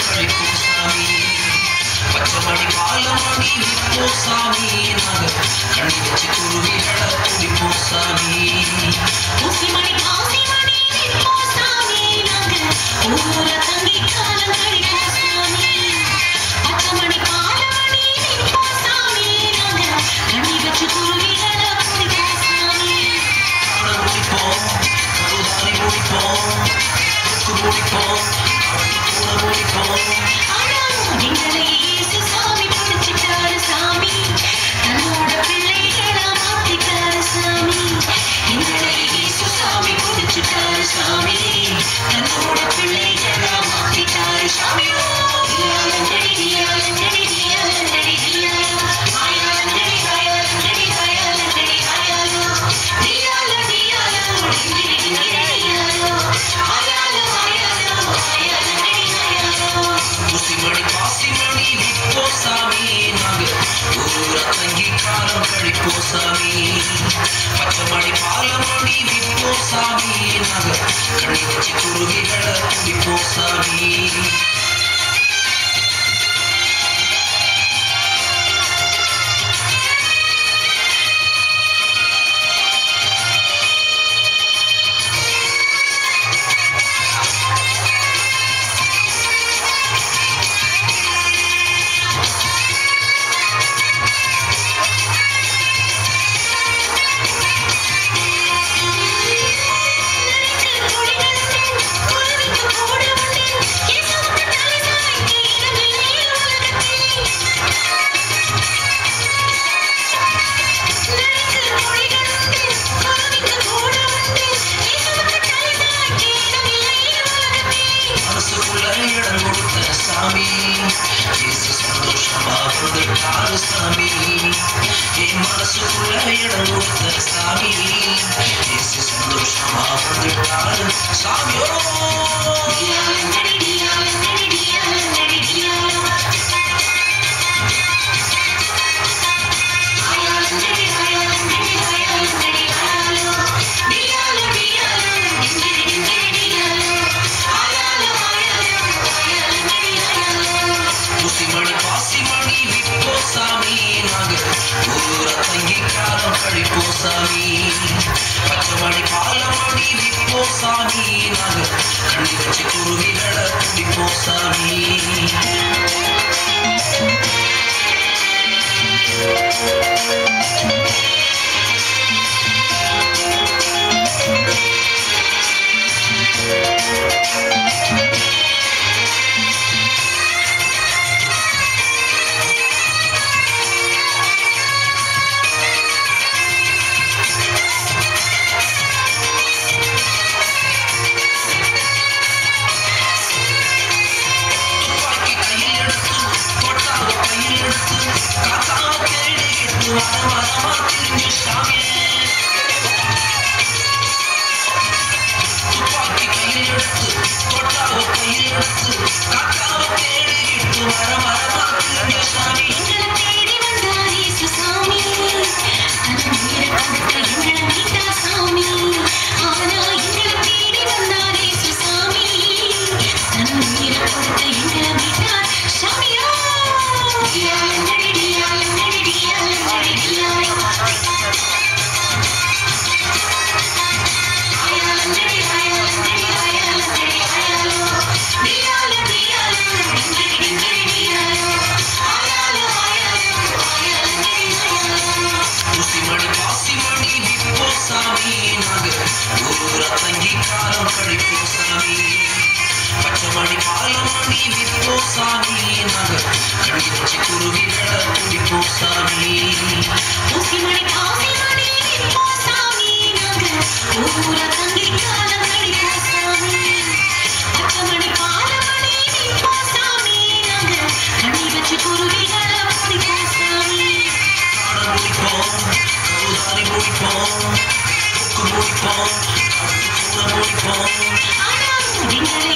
கழிப்போம் சாமி. பச்சைமணி பாலமணி விற்போம் சாமி. நாங்க கண்ணி வச்சு குருவிகளை குடிப்போம் சாமி. ஊசிமணி ஆசிமணி விற்போம் சாமி. நாங்க ஊர தங்கி காலம் கழிப்போம் சாமி. பச்சைமணி பாலமணி விற்போம் சாமி. நாங்க கண்ணி வச்சு குருவிகளை குடிப்போம் சாமி. காடை முடிப்போம், கருதாரி முடிப்போம், முடிப்போம், கூட முடிப்போம். ஆனா எங்களை இயேசு சாமி பிடிச்சிட்டாரு சாமி. தன்னோட பிள்ளைகளா மாத்திட்டாரு சாமி. எங்களை இயேசு சாமி பிடிச்சிட்டாரு சாமி. தன்னோட பிள்ளைகளா மாத்திட்டாரு சாமி. தியாலங்கடி தியாலங்கடி தியாலங்கடி தியாலோ ஆயாலங்கடி ஆயாலங்கடி ஆயாலங்கடி ஆயாலோ தியால தியாலோ டிங்கடி டிங்கடி தியாலோ ஆயாலோ ஆயாலோ ஆயாலங்கடி ஆயாலோ. ஊசிமணி பாசிமணி விற்போம் சாமி. நாங்க ஊர தங்கி காலம் கழிப்போம் சாமி. பச்சைமணி பாலமணி விற்போம் சாமி. நாங்க கண்ணி வச்சு குருவிகளை குடிப்போம் சாமி. மனசுக்குள்ள இடம் கொடுத்த சாமி. இயேசு சந்தோஷமா வந்துட்டாரு சாமி. என் மனசுக்குள்ள இடம் கொடுத்த சாமி. இயேசு சந்தோஷமா வந்துட்டாரு சாமி. தியாலங்கடி தியாலங்கடி தியாலங்கடி தியாலோ ஆயாலங்கடி ஆயாலங்கடி ஆயாலங்கடி ஆயாலோ தியாலோ தியாலோ டிங்கடி டிங்கடி தியாலோ ஆயாலோ ஆயாலோ ஆயாலங்கடி ஆயாலோ. ஊசிமணி பாசிமணி விற்போம் சாமி. நாங்க ஊர தங்கி காலம் கழிப்போம் சாமி. பச்சைமணி பாலமணி விற்போம் சாமி. நாங்க கண்ணி வச்சு குருவிகளை குடிப்போம் சாமி. துப்பாக்கி கையில் எடுத்து, கொட்டாவை கையில் எடுத்து, காக்காவை தேடிக்கிட்டு வர வரமா திரிஞ்சு சாமி. துப்பாக்கி கையில் எடுத்து, கொட்டாவை கையில் எடுத்து, காக்காவை தேடிக்கிட்டு வர வரமா திரிஞ்சு சாமி. எங்களை தேடி வந்தார் இயேசு சாமி. தன் உயிரை கொடுத்து எங்களை மீட்டார் சாமி. ஆனா எங்களை தேடி வந்தார் இயேசு சாமி. தன் உயிரை கொடுத்து எங்களை மீட்டார் சாமியோ. தியாலங்கடி தியாலங்கடி தியாலங்கடி தியாலோ ஆயாலங்கடி ஆயாலங்கடி ஆயாலங்கடி ஆயாலோ தியாலோ தியாலோ டிங்கடி டிங்கடி தியாலோ ஆயாலோ ஆயாலோ ஆயாலங்கடி ஆயாலோ. ஊசிமணி பாசிமணி விற்போம் சாமி. நாங்க ஊர தங்கி காலம் கழிப்போம் சாமி. பச்சைமணி பாலமணி விற்போம் சாமி. நாங்க கண்ணி வச்சு குருவிகளை குடிப்போம் சாமி. ஊசிமணி ஆசிமணி விற்போம் சாமி. நாங்க ஊர தங்கி காலம் கழிப்போம் சாமி. பச்சைமணி பாலமணி விற்போம் சாமி. நாங்க கண்ணி வச்சு குருவிகளை குடிப்போம் சாமி. காடை முடிப்போம், கருதாரி முடிப்போம், முடிப்போம், கூட முடிப்போம். ஆனா எங்களை